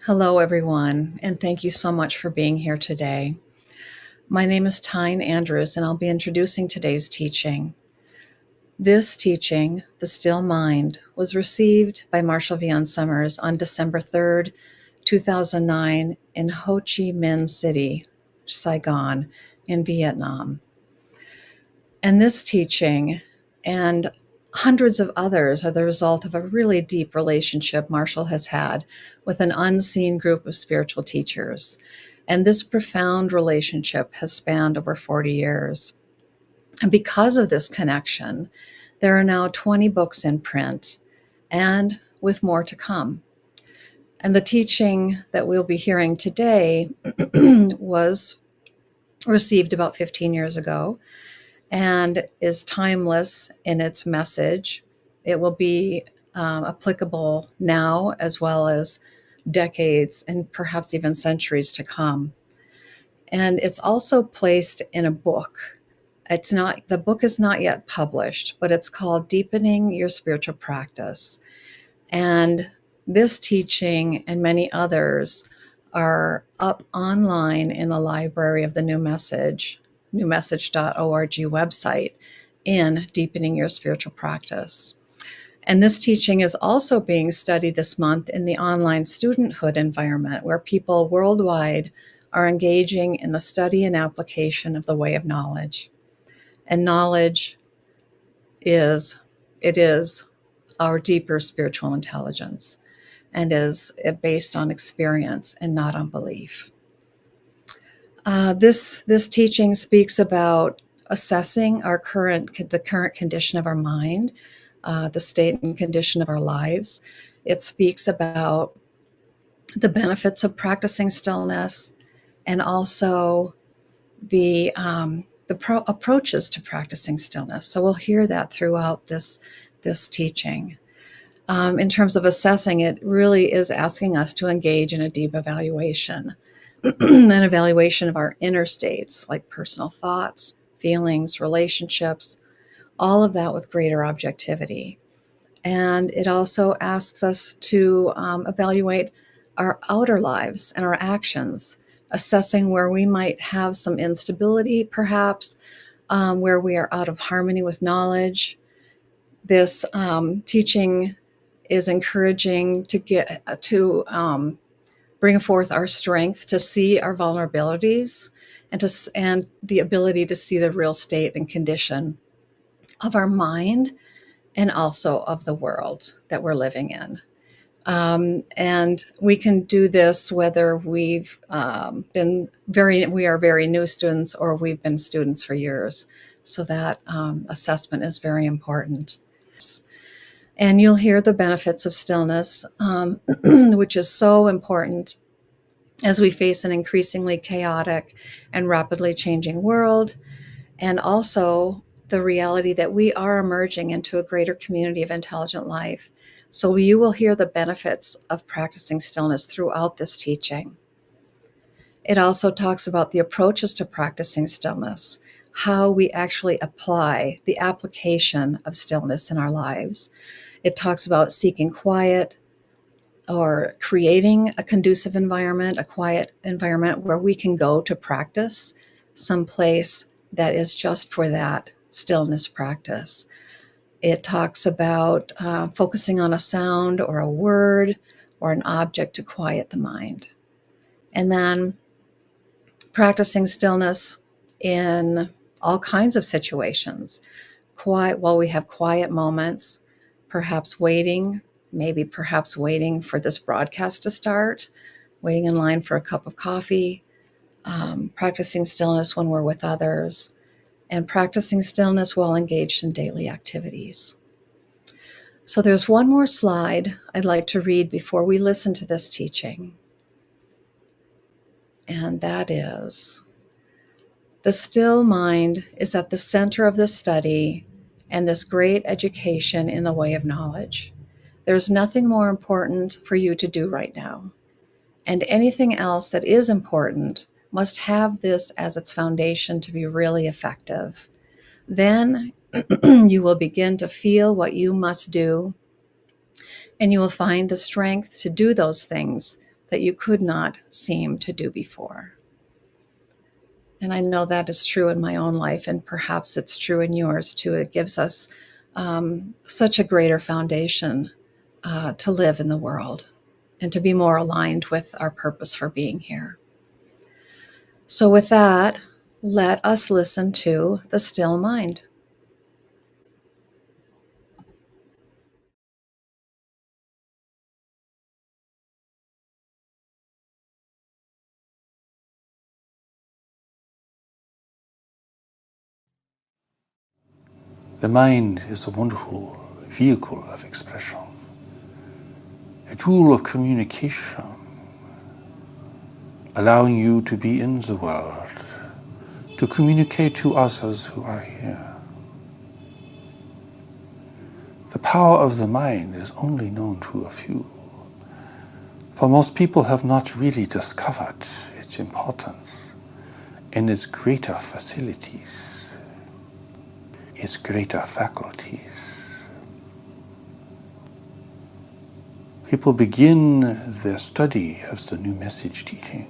Hello, everyone, and thank you so much for being here today. My name is Tyne Andrews, and I'll be introducing today's teaching. This teaching, The Still Mind, was received by Marshall V. Summers on December 3rd, 2009 in Ho Chi Minh City, Saigon, in Vietnam. And this teaching and hundreds of others are the result of a really deep relationship Marshall has had with an unseen group of spiritual teachers. And this profound relationship has spanned over 40 years. And because of this connection, there are now 20 books in print, and with more to come. And the teaching that we'll be hearing today was received about 15 years ago and is timeless in its message. It will be applicable now as well as decades and perhaps even centuries to come. And it's also placed in a book. The book is not yet published, but it's called Deepening Your Spiritual Practice. And this teaching and many others are up online in the library of the newmessage.org website in Deepening Your Spiritual Practice. And this teaching is also being studied this month in the online studenthood environment, where people worldwide are engaging in the study and application of the way of knowledge. And knowledge is our deeper spiritual intelligence and is based on experience and not on belief. This teaching speaks about assessing the current condition of our mind, the state and condition of our lives. It speaks about the benefits of practicing stillness and also the approaches to practicing stillness. So we'll hear that throughout this teaching. In terms of assessing, it really is asking us to engage in a deep evaluation, an evaluation of our inner states, like personal thoughts, feelings, relationships, all of that with greater objectivity. And it also asks us to evaluate our outer lives and our actions, assessing where we might have some instability, perhaps, where we are out of harmony with knowledge. This teaching is encouraging to bring forth our strength to see our vulnerabilities and the ability to see the real state and condition of our mind and also of the world that we're living in. And we can do this whether we are very new students or we've been students for years. So that assessment is very important. And you'll hear the benefits of stillness, which is so important as we face an increasingly chaotic and rapidly changing world, and also the reality that we are emerging into a greater community of intelligent life. So you will hear the benefits of practicing stillness throughout this teaching. It also talks about the approaches to practicing stillness, how we actually apply the application of stillness in our lives. It talks about seeking quiet or creating a conducive environment, a quiet environment where we can go to practice, someplace that is just for that stillness practice. It talks about focusing on a sound or a word or an object to quiet the mind. And then practicing stillness in all kinds of situations. While we have quiet moments, perhaps waiting for this broadcast to start, waiting in line for a cup of coffee, practicing stillness when we're with others, and practicing stillness while engaged in daily activities. So there's one more slide I'd like to read before we listen to this teaching. And that is, the still mind is at the center of this study and this great education in the way of knowledge. There's nothing more important for you to do right now. And anything else that is important must have this as its foundation to be really effective. Then you will begin to feel what you must do, and you will find the strength to do those things that you could not seem to do before. And I know that is true in my own life, and perhaps it's true in yours too. It gives us such a greater foundation to live in the world and to be more aligned with our purpose for being here. So with that, let us listen to the still mind. The mind is a wonderful vehicle of expression, a tool of communication, allowing you to be in the world, to communicate to others who are here. The power of the mind is only known to a few, for most people have not really discovered its importance and its greater facilities, its greater faculties. People begin their study of the new message teaching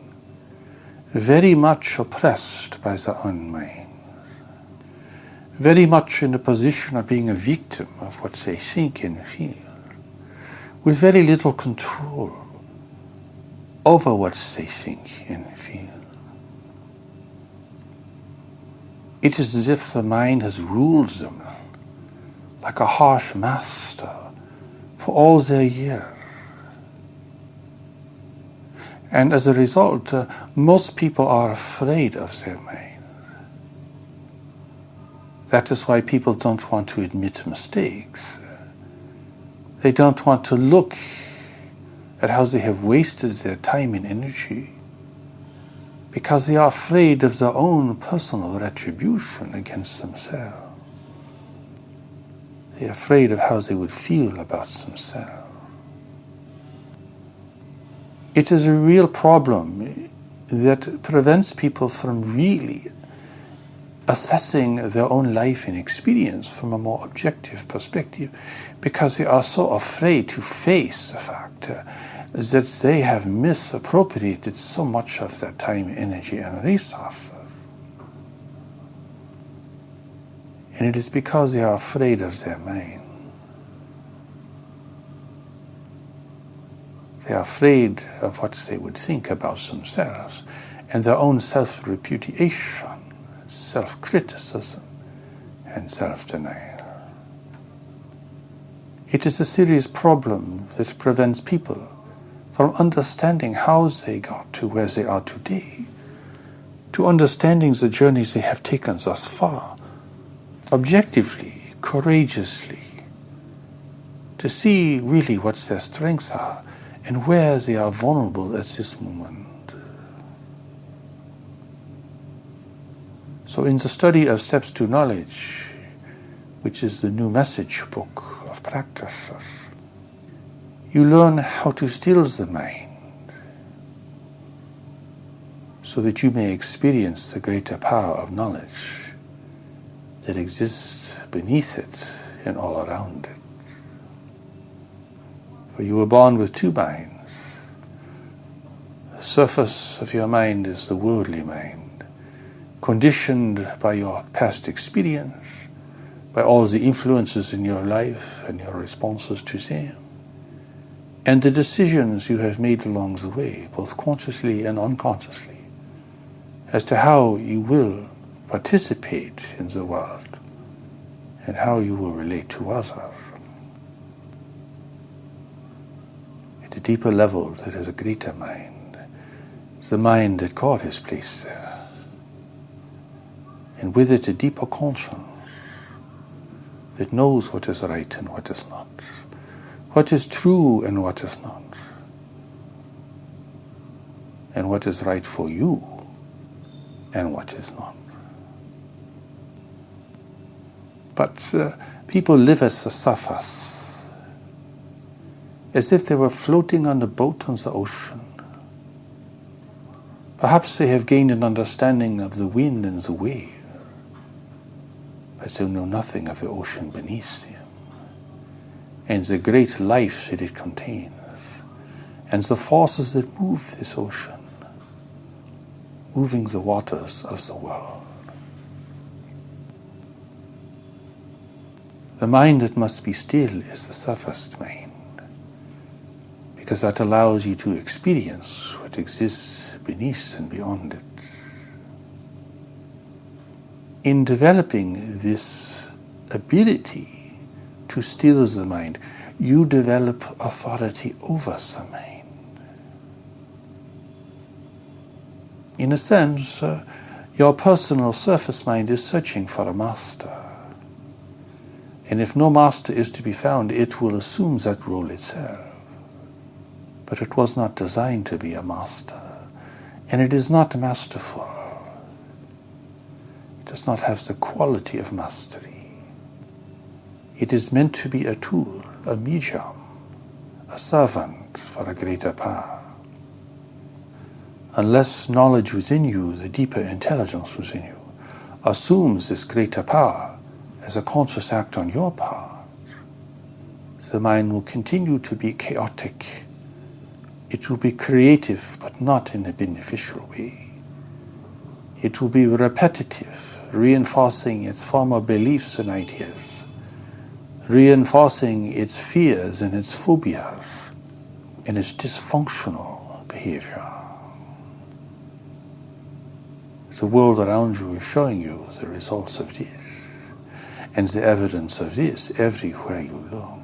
very much oppressed by their own minds, very much in the position of being a victim of what they think and feel, with very little control over what they think and feel. It is as if the mind has ruled them like a harsh master for all their years. And as a result, most people are afraid of their mind. That is why people don't want to admit mistakes. They don't want to look at how they have wasted their time and energy, because they are afraid of their own personal retribution against themselves. They are afraid of how they would feel about themselves. It is a real problem that prevents people from really assessing their own life and experience from a more objective perspective, because they are so afraid to face the fact that they have misappropriated so much of their time, energy, and resources. And it is because they are afraid of their mind. They are afraid of what they would think about themselves and their own self-repudiation, self-criticism, and self-denial. It is a serious problem that prevents people from understanding how they got to where they are today, to understanding the journeys they have taken thus far, objectively, courageously, to see really what their strengths are and where they are vulnerable at this moment. So in the study of Steps to Knowledge, which is the new message book of practices, you learn how to still the mind so that you may experience the greater power of knowledge that exists beneath it and all around it. For you were born with two minds. The surface of your mind is the worldly mind, conditioned by your past experience, by all the influences in your life and your responses to them, and the decisions you have made along the way, both consciously and unconsciously, as to how you will participate in the world and how you will relate to others. At a deeper level, there is a greater mind. It's the mind that God has placed there. And with it, a deeper conscience that knows what is right and what is not, what is true and what is not, and what is right for you and what is not. But people live at the surface, as if they were floating on a boat on the ocean. Perhaps they have gained an understanding of the wind and the wave, but they know nothing of the ocean beneath them and the great life that it contains, and the forces that move this ocean, moving the waters of the world. The mind that must be still is the toughest mind, because that allows you to experience what exists beneath and beyond it. In developing this ability to still the mind, you develop authority over the mind. In a sense, your personal surface mind is searching for a master. And if no master is to be found, it will assume that role itself. But it was not designed to be a master, and it is not masterful. It does not have the quality of mastery. It is meant to be a tool, a medium, a servant for a greater power. Unless knowledge within you, the deeper intelligence within you, assumes this greater power as a conscious act on your part, the mind will continue to be chaotic. It will be creative, but not in a beneficial way. It will be repetitive, reinforcing its former beliefs and ideas, reinforcing its fears and its phobias, and its dysfunctional behavior. The world around you is showing you the results of this, and the evidence of this everywhere you look.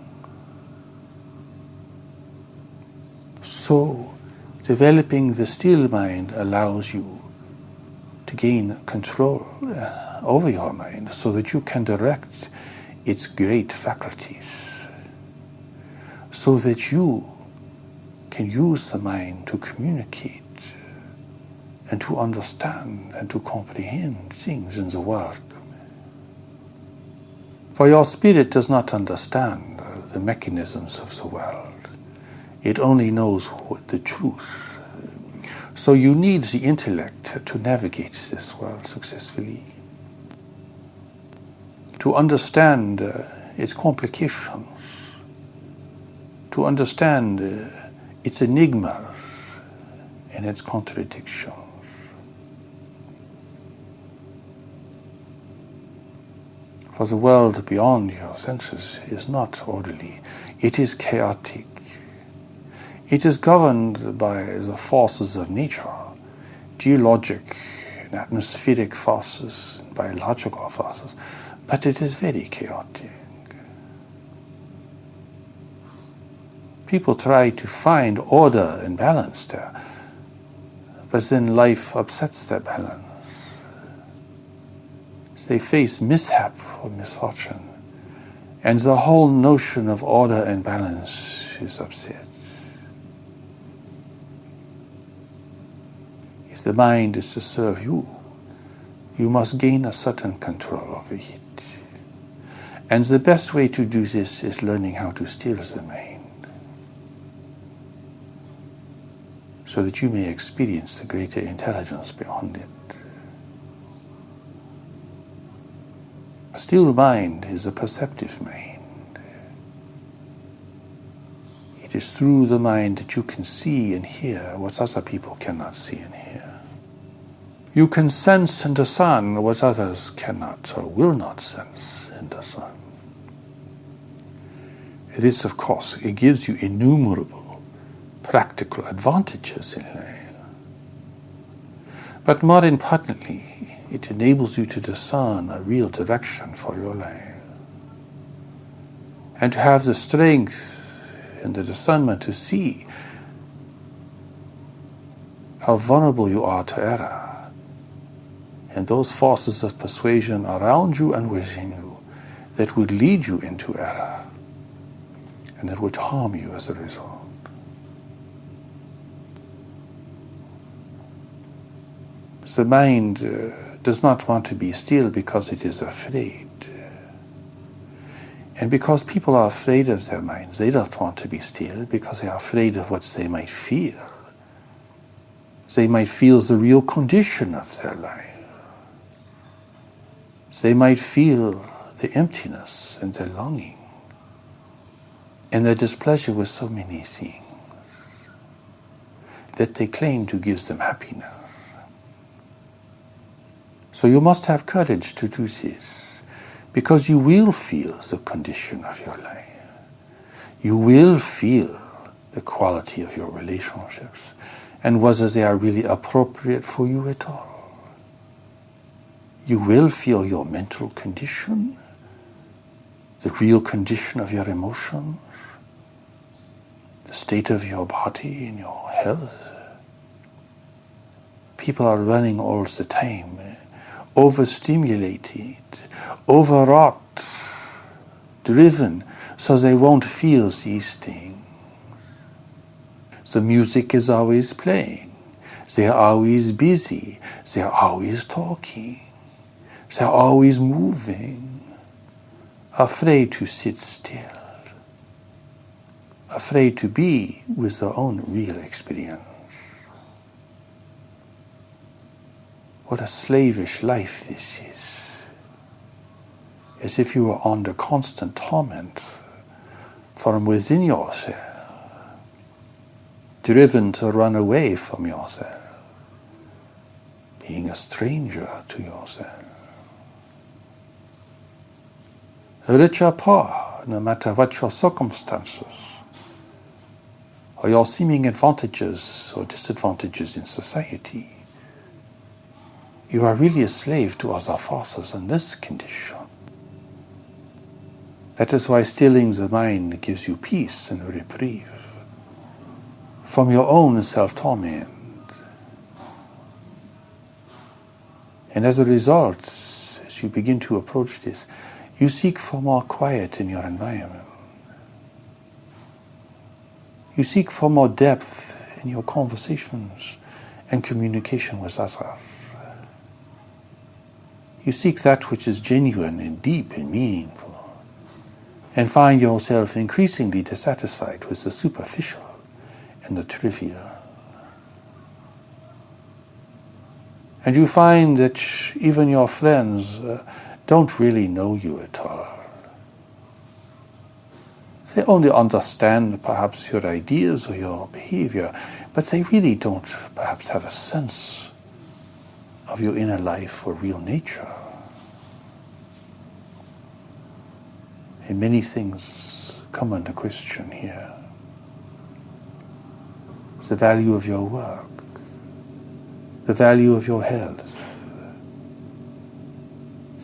So, developing the still mind allows you to gain control over your mind so that you can direct its great faculties, so that you can use the mind to communicate and to understand and to comprehend things in the world. For your spirit does not understand the mechanisms of the world. It only knows the truth. So you need the intellect to navigate this world successfully, to understand its complications, to understand its enigmas and its contradictions. For the world beyond your senses is not orderly. It is chaotic. It is governed by the forces of nature, geologic and atmospheric forces, and biological forces, but it is very chaotic. People try to find order and balance there, but then life upsets their balance. They face mishap or misfortune, and the whole notion of order and balance is upset. If the mind is to serve you, you must gain a certain control over it. And the best way to do this is learning how to still the mind, so that you may experience the greater intelligence beyond it. A still mind is a perceptive mind. It is through the mind that you can see and hear what other people cannot see and hear. You can sense and discern what others cannot or will not sense and discern. This, of course, it gives you innumerable practical advantages in life. But more importantly, it enables you to discern a real direction for your life, and to have the strength and the discernment to see how vulnerable you are to error, and those forces of persuasion around you and within you that would lead you into error, and that would harm you as a result. The mind does not want to be still because it is afraid. And because people are afraid of their minds, they don't want to be still because they are afraid of what they might feel. They might feel the real condition of their life. They might feel the emptiness and the longing and the displeasure with so many things. that they claim to give them happiness. So you must have courage to do this, because you will feel the condition of your life. You will feel the quality of your relationships and whether they are really appropriate for you at all. You will feel your mental condition, the real condition of your emotions, the state of your body and your health. People are running all the time, overstimulated, overwrought, driven, so they won't feel these things. The music is always playing. They are always busy. They are always talking. They are always moving, afraid to sit still, afraid to be with their own real experience. What a slavish life this is, as if you were under constant torment from within yourself, driven to run away from yourself, being a stranger to yourself. Rich or poor, no matter what your circumstances, or your seeming advantages or disadvantages in society, you are really a slave to other forces in this condition. That is why stilling the mind gives you peace and reprieve from your own self-torment. And as a result, as you begin to approach this, you seek for more quiet in your environment. You seek for more depth in your conversations and communication with others. You seek that which is genuine and deep and meaningful, and find yourself increasingly dissatisfied with the superficial and the trivial. And you find that even your friends don't really know you at all. They only understand perhaps your ideas or your behavior, but they really don't perhaps have a sense of your inner life or real nature. And many things come under question here. The value of your work, the value of your health,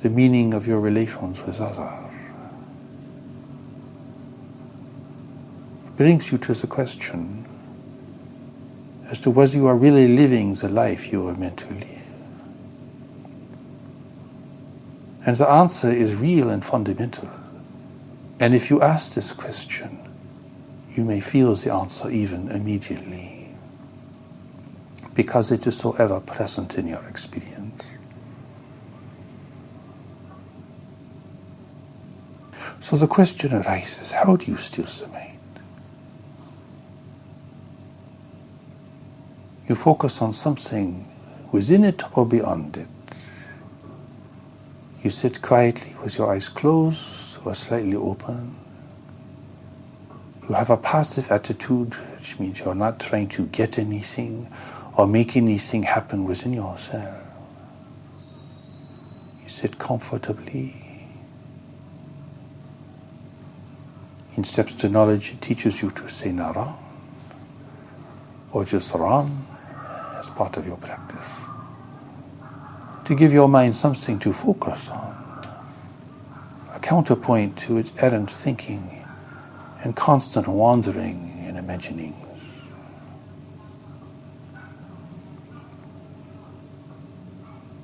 the meaning of your relations with others. Brings you to the question as to whether you are really living the life you were meant to live. And the answer is real and fundamental. And if you ask this question, you may feel the answer even immediately, because it is so ever present in your experience. So the question arises, how do you still the mind? You focus on something within it or beyond it. You sit quietly with your eyes closed or slightly open. You have a passive attitude, which means you're not trying to get anything or make anything happen within yourself. You sit comfortably. In Steps to Knowledge, it teaches you to say Nara, or just run as part of your practice, to give your mind something to focus on, a counterpoint to its errant thinking and constant wandering and imaginings.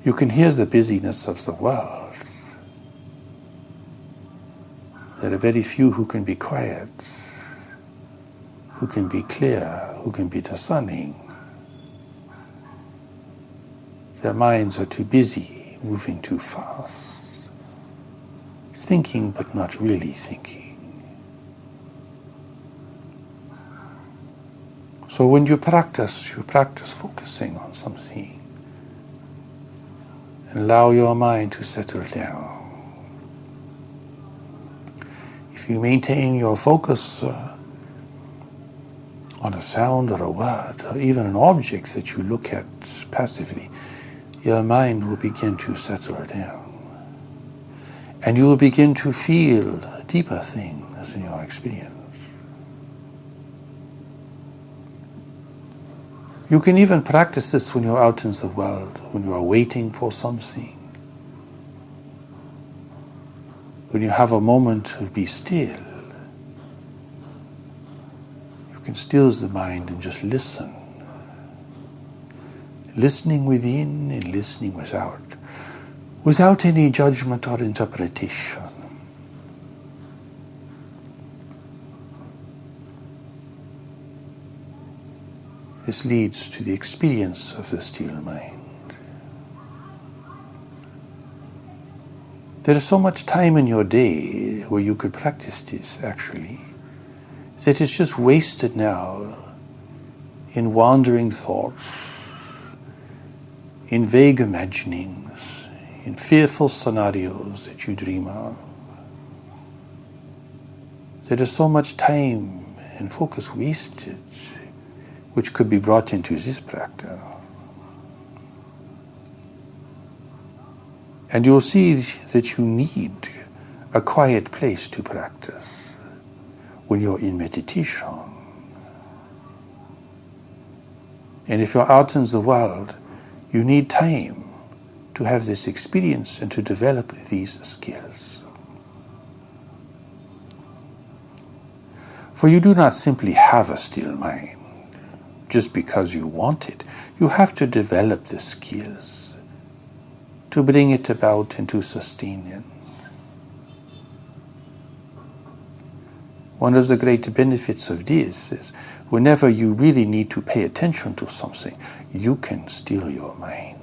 You can hear the busyness of the world. There are very few who can be quiet, who can be clear, who can be discerning. Their minds are too busy, moving too fast, thinking but not really thinking. So when you practice focusing on something and allow your mind to settle down. If you maintain your focus on a sound or a word, or even an object that you look at passively, your mind will begin to settle down. And you will begin to feel deeper things in your experience. You can even practice this when you're out in the world, when you are waiting for something. When you have a moment to be still, you can still the mind and just listen. Listening within and listening without any judgment or interpretation. This leads to the experience of the still mind. There is so much time in your day where you could practice this, actually, that it's just wasted now in wandering thoughts, in vague imaginings, in fearful scenarios that you dream of. There is so much time and focus wasted, which could be brought into this practice. And you'll see that you need a quiet place to practice when you're in meditation. And if you're out in the world, you need time to have this experience and to develop these skills. For you do not simply have a still mind just because you want it. You have to develop the skills to bring it about and to sustain it. One of the great benefits of this is whenever you really need to pay attention to something, you can still your mind.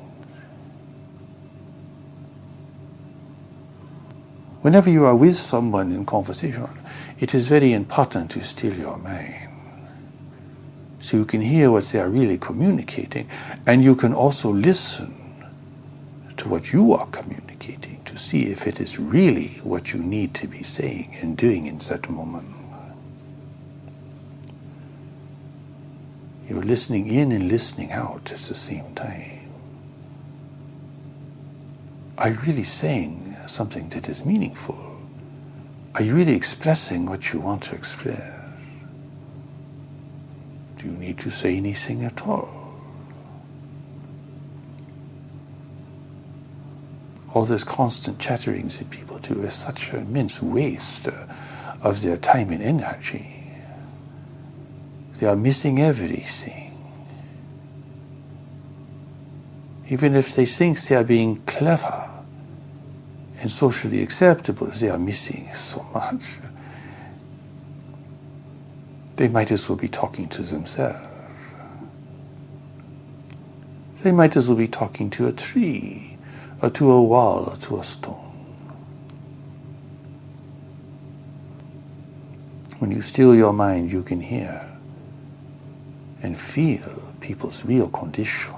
Whenever you are with someone in conversation, it is very important to still your mind, so you can hear what they are really communicating, and you can also listen to what you are communicating to see if it is really what you need to be saying and doing in that moment. You're listening in and listening out at the same time. Are you really saying something that is meaningful? Are you really expressing what you want to express? Do you need to say anything at all? All this constant chattering that people do is such an immense waste of their time and energy. They are missing everything. Even if they think they are being clever and socially acceptable, they are missing so much. They might as well be talking to themselves. They might as well be talking to a tree, or to a wall, or to a stone. When you still your mind, you can hear and feel people's real condition.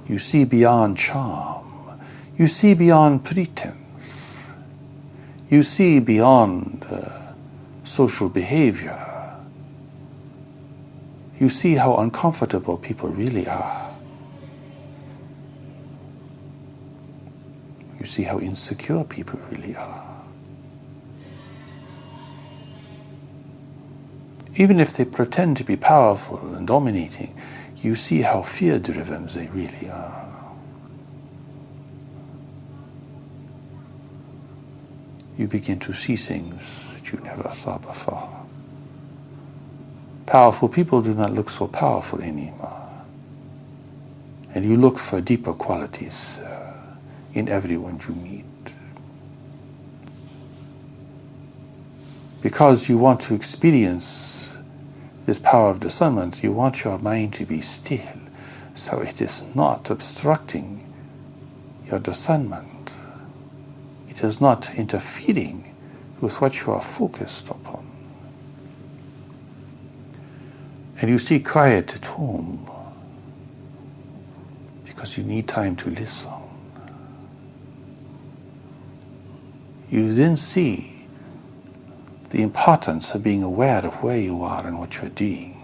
You see beyond charm. You see beyond pretense. You see beyond social behavior. You see how uncomfortable people really are. You see how insecure people really are. Even if they pretend to be powerful and dominating, you see how fear-driven they really are. You begin to see things that you never saw before. Powerful people do not look so powerful anymore. And you look for deeper qualities in everyone you meet. Because you want to experience this power of discernment, you want your mind to be still, so it is not obstructing your discernment. It is not interfering with what you are focused upon. And you stay quiet at home because you need time to listen. You then see the importance of being aware of where you are and what you're doing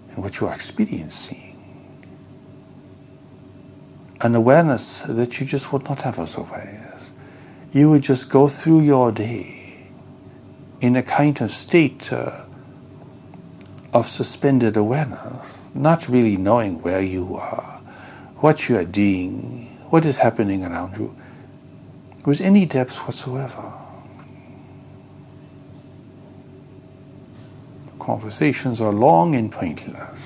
and what you're experiencing. An awareness that you just would not have otherwise. You would just go through your day in a kind of state of suspended awareness, not really knowing where you are, what you are doing, what is happening around you, with any depth whatsoever. Conversations are long and pointless.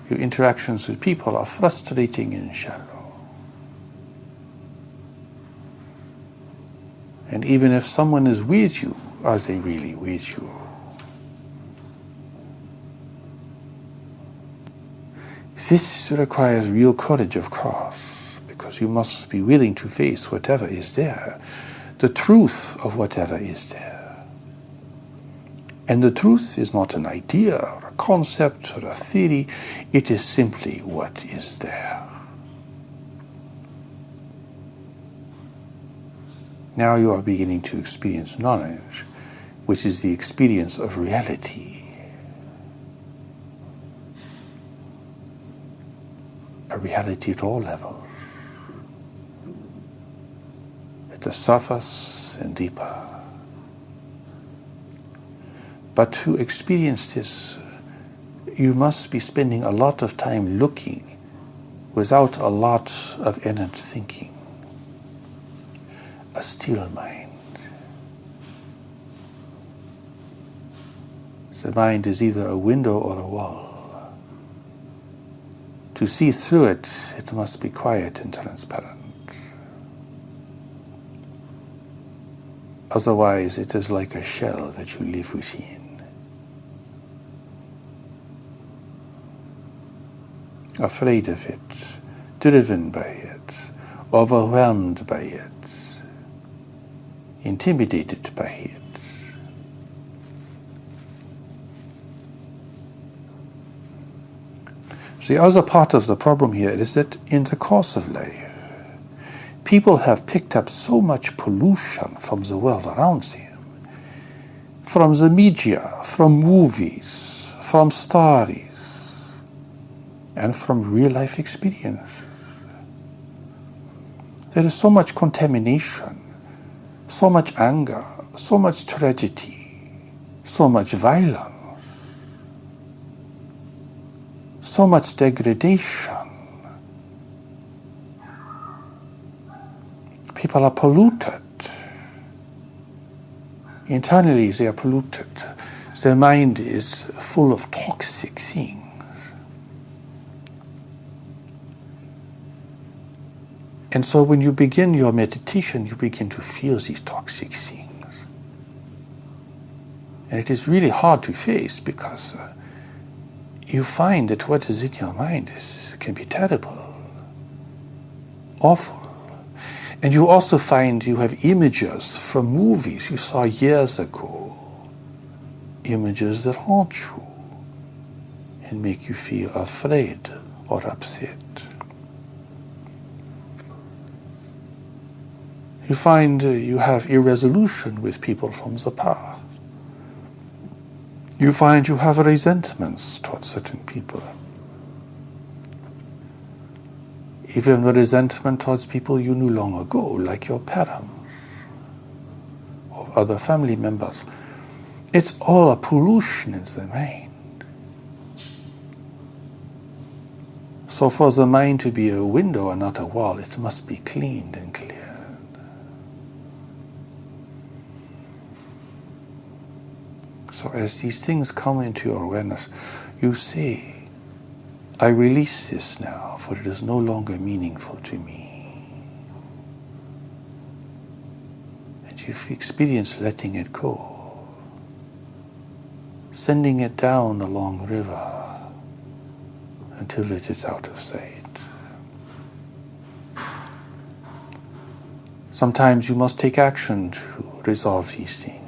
Your interactions with people are frustrating and shallow. And even if someone is with you, are they really with you? This requires real courage, of course, because you must be willing to face whatever is there, the truth of whatever is there. And the truth is not an idea or a concept or a theory, it is simply what is there. Now you are beginning to experience knowledge, which is the experience of reality. A reality at all levels, at the surface and deeper. But to experience this, you must be spending a lot of time looking without a lot of inner thinking. A still mind. The mind is either a window or a wall. To see through it, it must be quiet and transparent. Otherwise, it is like a shell that you live within. Afraid of it, driven by it, overwhelmed by it, intimidated by it. The other part of the problem here is that in the course of life, people have picked up so much pollution from the world around them, from the media, from movies, from stories, and from real-life experience. There is so much contamination, so much anger, so much tragedy, so much violence, so much degradation. People are polluted. Internally they are polluted. Their mind is full of toxic things. And so when you begin your meditation, you begin to feel these toxic things. And it is really hard to face because you find that what is in your mind can be terrible, awful. And you also find you have images from movies you saw years ago, images that haunt you and make you feel afraid or upset. You find you have irresolution with people from the past. You find you have resentments towards certain people. Even the resentment towards people you knew long ago, like your parents or other family members. It's all a pollution in the mind. So for the mind to be a window and not a wall, it must be cleaned and cleared. So as these things come into your awareness, you say, I release this now, for it is no longer meaningful to me. And you experience letting it go, sending it down a long river until it is out of sight. Sometimes you must take action to resolve these things.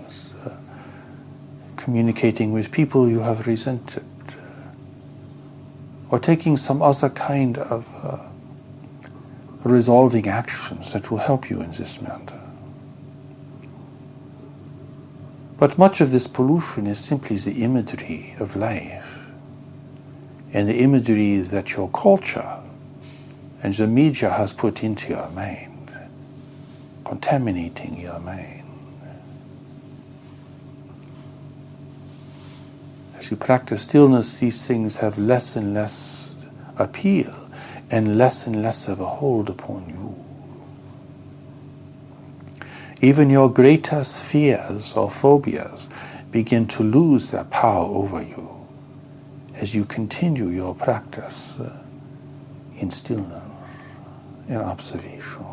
Communicating with people you have resented, or taking some other kind of resolving actions that will help you in this matter. But much of this pollution is simply the imagery of life, and the imagery that your culture and the media has put into your mind, contaminating your mind. As you practice stillness, these things have less and less appeal and less of a hold upon you. Even your greatest fears or phobias begin to lose their power over you as you continue your practice in stillness, in observation.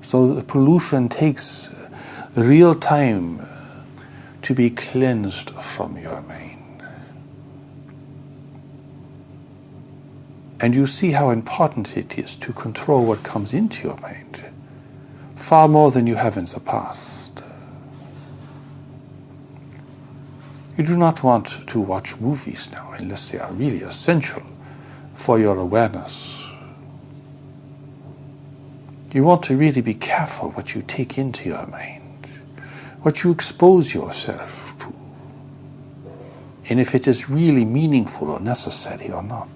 So the pollution takes real time to be cleansed from your mind. And you see how important it is to control what comes into your mind, far more than you have in the past. You do not want to watch movies now unless they are really essential for your awareness. You want to really be careful what you take into your mind, what you expose yourself to, and if it is really meaningful or necessary or not.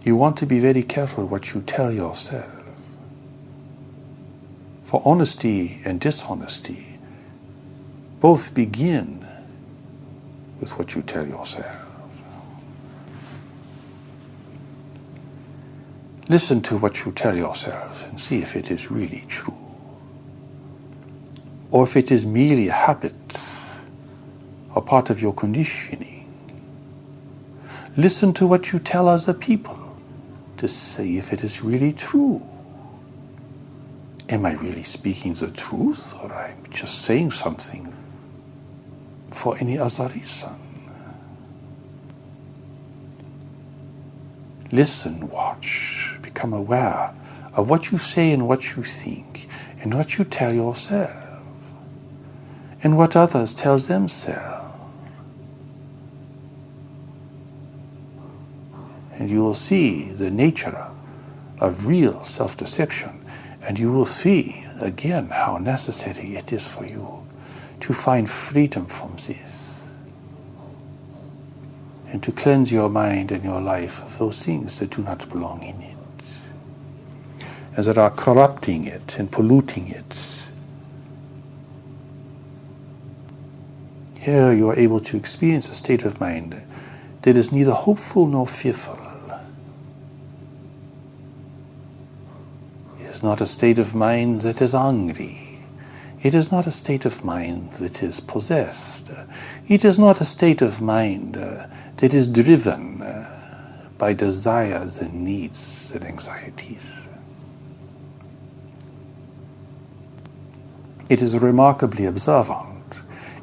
You want to be very careful what you tell yourself. For honesty and dishonesty both begin with what you tell yourself. Listen to what you tell yourself and see if it is really true, or if it is merely a habit or part of your conditioning. Listen to what you tell other people to see if it is really true. Am I really speaking the truth, or I'm just saying something for any other reason? Listen, watch, become aware of what you say and what you think, and what you tell yourself, and what others tell themselves. And you will see the nature of real self-deception, and you will see again how necessary it is for you to find freedom from this, and to cleanse your mind and your life of those things that do not belong in it, and that are corrupting it and polluting it. Here you are able to experience a state of mind that is neither hopeful nor fearful. It is not a state of mind that is angry. It is not a state of mind that is possessed. It is not a state of mind that is driven by desires and needs and anxieties. It is remarkably observant.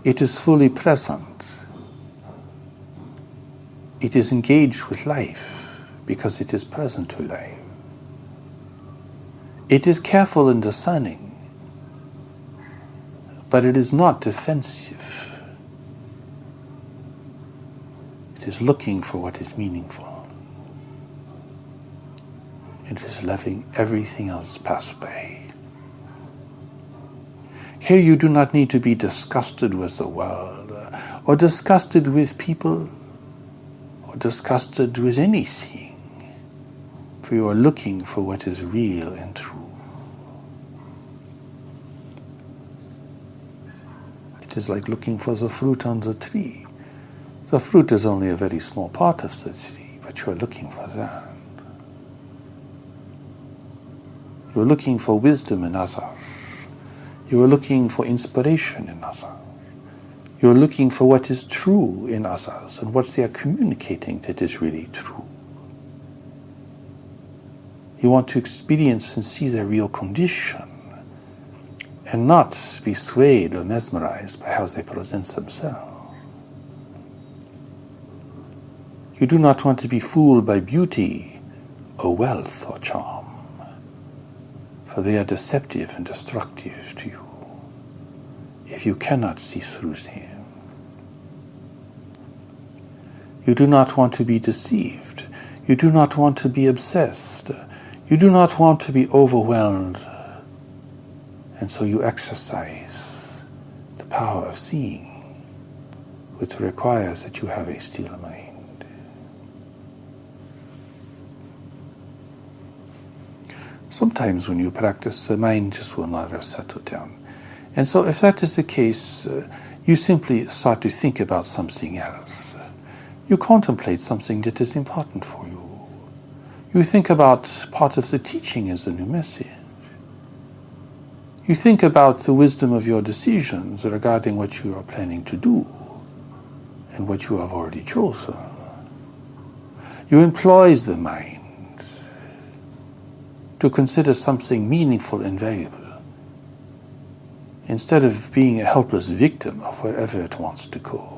It is fully present. It is engaged with life because it is present to life. It is careful and discerning, but it is not defensive. It is looking for what is meaningful. It is letting everything else pass by. Here you do not need to be disgusted with the world, or disgusted with people, or disgusted with anything, for you are looking for what is real and true. It is like looking for the fruit on the tree. The fruit is only a very small part of the tree, but you are looking for that. You are looking for wisdom in others. You are looking for inspiration in others. You are looking for what is true in others and what they are communicating that is really true. You want to experience and see their real condition and not be swayed or mesmerized by how they present themselves. You do not want to be fooled by beauty or wealth or charm, for they are deceptive and destructive to you if you cannot see through them. You do not want to be deceived. You do not want to be obsessed. You do not want to be overwhelmed. And so you exercise the power of seeing, which requires that you have a still mind. Sometimes when you practice, the mind just will not settle down. And so if that is the case, you simply start to think about something else. You contemplate something that is important for you. You think about part of the teaching as the new message. You think about the wisdom of your decisions regarding what you are planning to do and what you have already chosen. You employ the mind to consider something meaningful and valuable, instead of being a helpless victim of wherever it wants to go.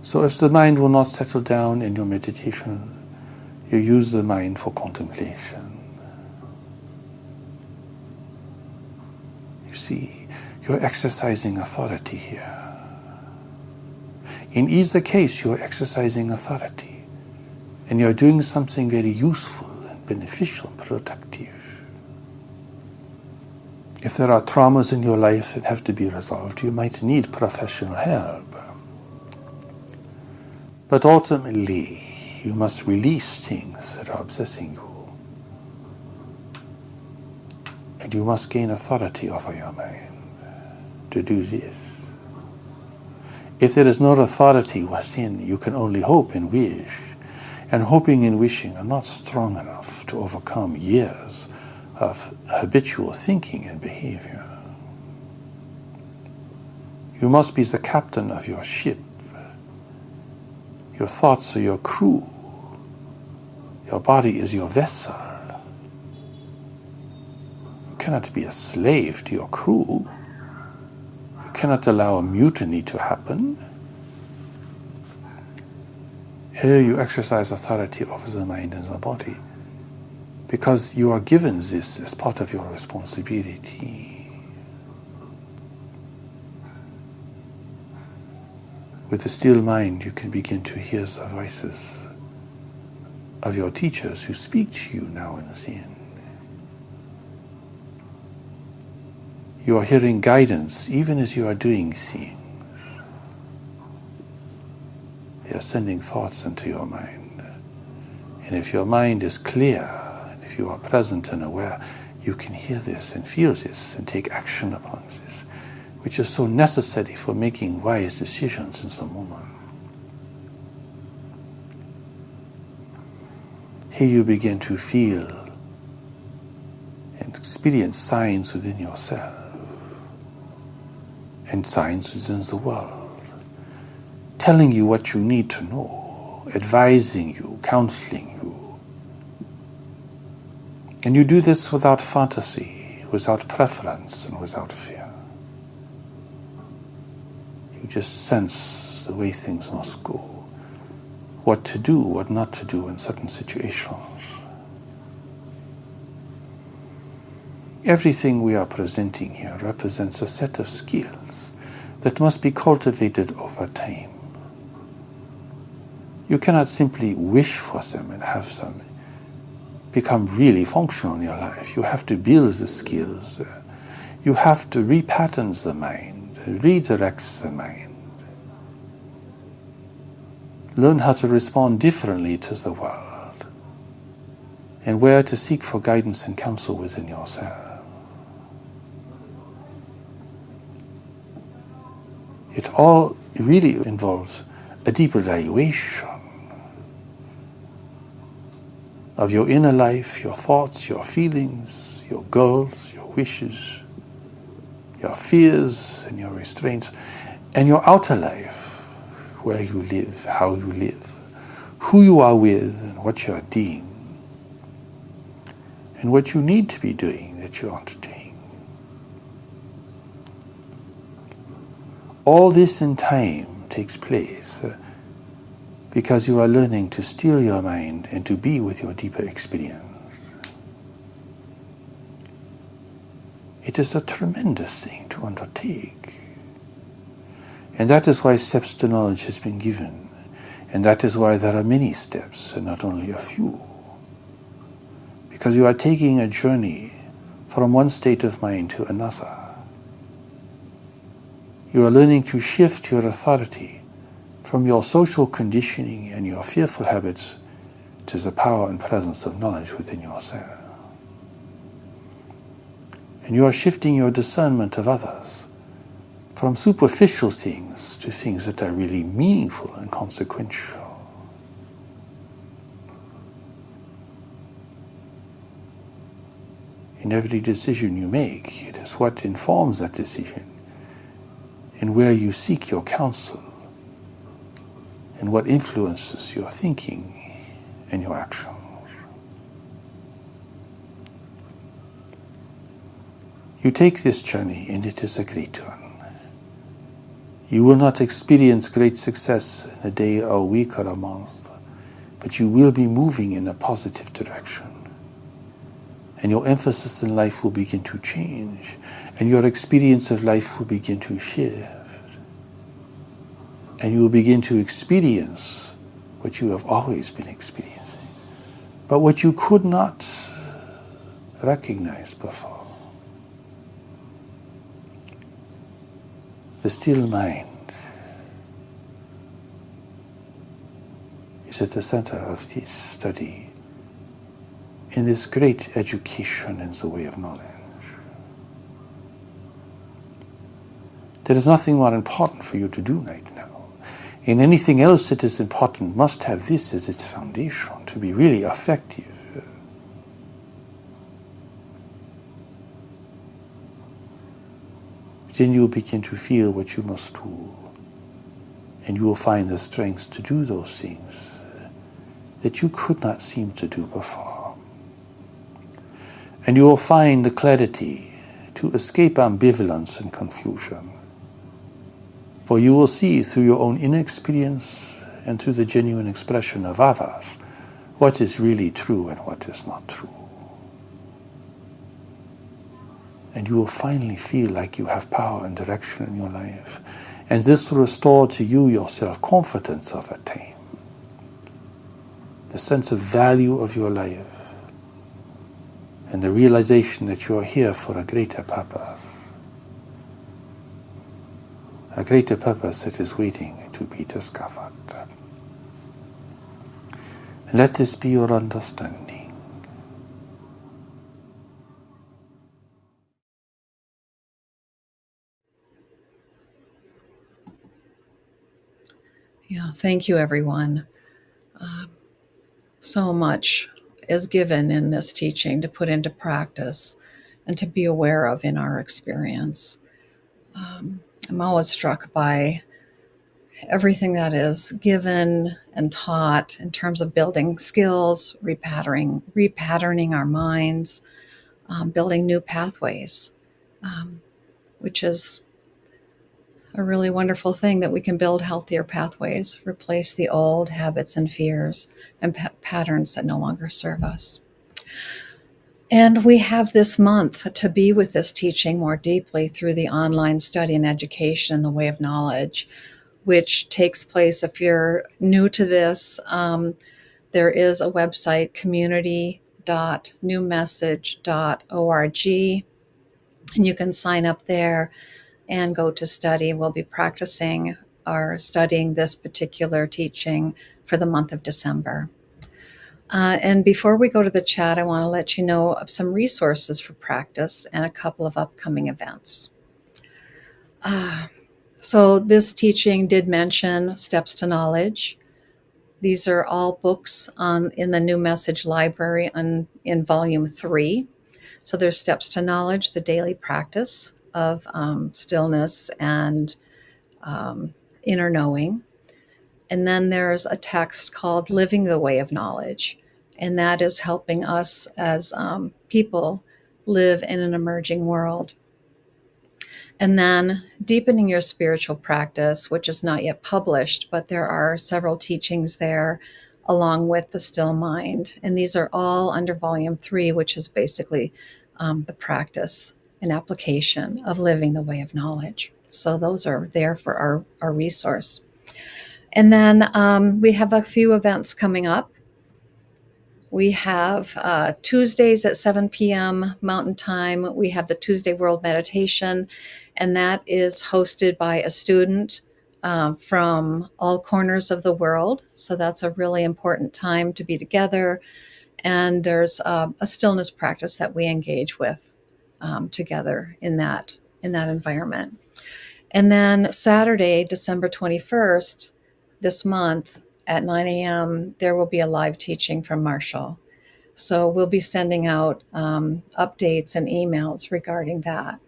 So if the mind will not settle down in your meditation, you use the mind for contemplation. You see, you're exercising authority here. In either case, you're exercising authority, and you're doing something very useful and beneficial and productive. If there are traumas in your life that have to be resolved, you might need professional help. But ultimately, you must release things that are obsessing you. And you must gain authority over your mind to do this. If there is no authority within, you can only hope and wish. And hoping and wishing are not strong enough to overcome years of habitual thinking and behavior. You must be the captain of your ship. Your thoughts are your crew. Your body is your vessel. You cannot be a slave to your crew. You cannot allow a mutiny to happen. Here you exercise authority over the mind and the body, because you are given this as part of your responsibility. With a still mind, you can begin to hear the voices of your teachers who speak to you now and then. You are hearing guidance even as you are doing things. They are sending thoughts into your mind. And if your mind is clear, and if you are present and aware, you can hear this and feel this and take action upon this, which is so necessary for making wise decisions in the moment. Here you begin to feel and experience signs within yourself and signs within the world, telling you what you need to know, advising you, counseling you. And you do this without fantasy, without preference, and without fear. You just sense the way things must go, what to do, what not to do in certain situations. Everything we are presenting here represents a set of skills that must be cultivated over time. You cannot simply wish for them and have them become really functional in your life. You have to build the skills. You have to repattern the mind, redirect the mind. Learn how to respond differently to the world, and where to seek for guidance and counsel within yourself. It all really involves a deep evaluation of your inner life, your thoughts, your feelings, your goals, your wishes, your fears and your restraints, and your outer life, where you live, how you live, who you are with, and what you are doing, and what you need to be doing that you aren't doing. All this in time takes place because you are learning to still your mind and to be with your deeper experience. It is a tremendous thing to undertake. And that is why steps to knowledge has been given. And that is why there are many steps and not only a few. Because you are taking a journey from one state of mind to another. You are learning to shift your authority from your social conditioning and your fearful habits to the power and presence of knowledge within yourself. And you are shifting your discernment of others from superficial things to things that are really meaningful and consequential. In every decision you make, it is what informs that decision and where you seek your counsel and what influences your thinking and your actions. You take this journey and it is a great one. You will not experience great success in a day or a week or a month, but you will be moving in a positive direction. And your emphasis in life will begin to change, and your experience of life will begin to shift. And you will begin to experience what you have always been experiencing, but what you could not recognize before. The still mind is at the center of this study, in this great education in the way of knowledge. There is nothing more important for you to do right now. And anything else that is important must have this as its foundation to be really effective. Then you will begin to feel what you must do, and you will find the strength to do those things that you could not seem to do before. And you will find the clarity to escape ambivalence and confusion. For you will see through your own inner experience and through the genuine expression of others what is really true and what is not true. And you will finally feel like you have power and direction in your life. And this will restore to you your self-confidence of a time, the sense of value of your life, and the realization that you are here for a greater purpose that is waiting to be discovered. Let this be your understanding. Yeah, thank you, everyone. So much is given in this teaching to put into practice and to be aware of in our experience. I'm always struck by everything that is given and taught in terms of building skills, repatterning our minds, building new pathways, which is a really wonderful thing, that we can build healthier pathways, replace the old habits and fears and patterns that no longer serve us. And we have this month to be with this teaching more deeply through the online study and education in the way of knowledge, which takes place, if you're new to this, there is a website, community.newmessage.org, and you can sign up there and go to study. We'll be practicing or studying this particular teaching for the month of December. And before we go to the chat, I want to let you know of some resources for practice and a couple of upcoming events. So this teaching did mention Steps to Knowledge. These are all books in the New Message Library in Volume 3. So there's Steps to Knowledge, the daily practice of stillness and inner knowing. And then there's a text called Living the Way of Knowledge. And that is helping us as people live in an emerging world. And then Deepening Your Spiritual Practice, which is not yet published, but there are several teachings there along with the Still Mind. And these are all under Volume 3, which is basically the practice and application of living the way of knowledge. So those are there for our resource. And then we have a few events coming up. We have Tuesdays at 7 p.m. Mountain Time. We have the Tuesday World Meditation, and that is hosted by a student from all corners of the world. So that's a really important time to be together. And there's a stillness practice that we engage with together in that environment. And then Saturday, December 21st, this month at 9 a.m., there will be a live teaching from Marshall. So we'll be sending out updates and emails regarding that.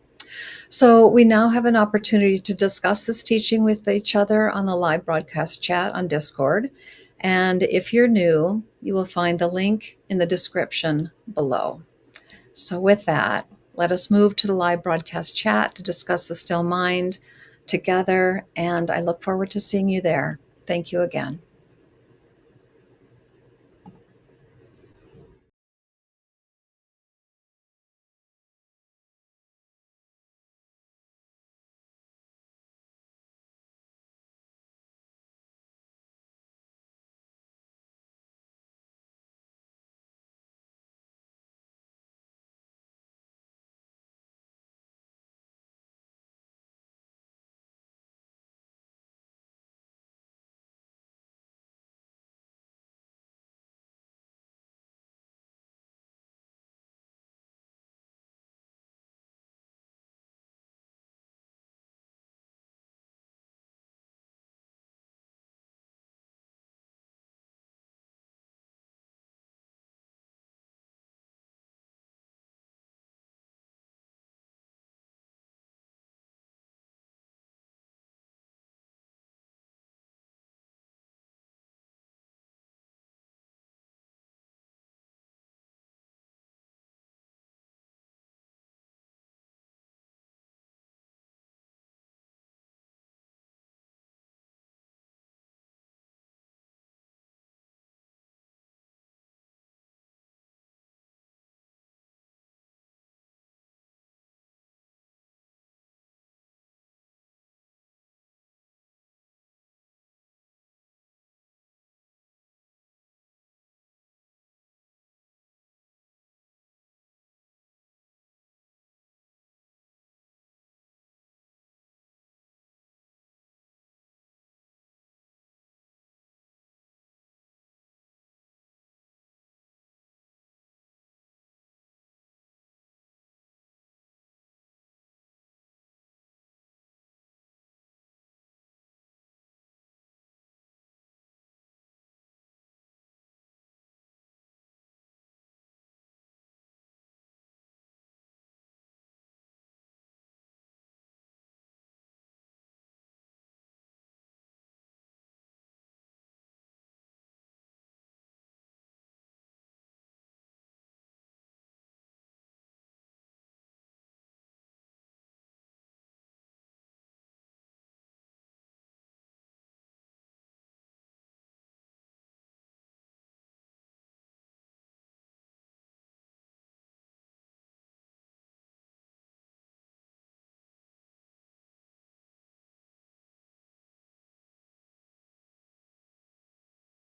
So we now have an opportunity to discuss this teaching with each other on the live broadcast chat on Discord. And if you're new, you will find the link in the description below. So with that, let us move to the live broadcast chat to discuss the still mind together. And I look forward to seeing you there. Thank you again.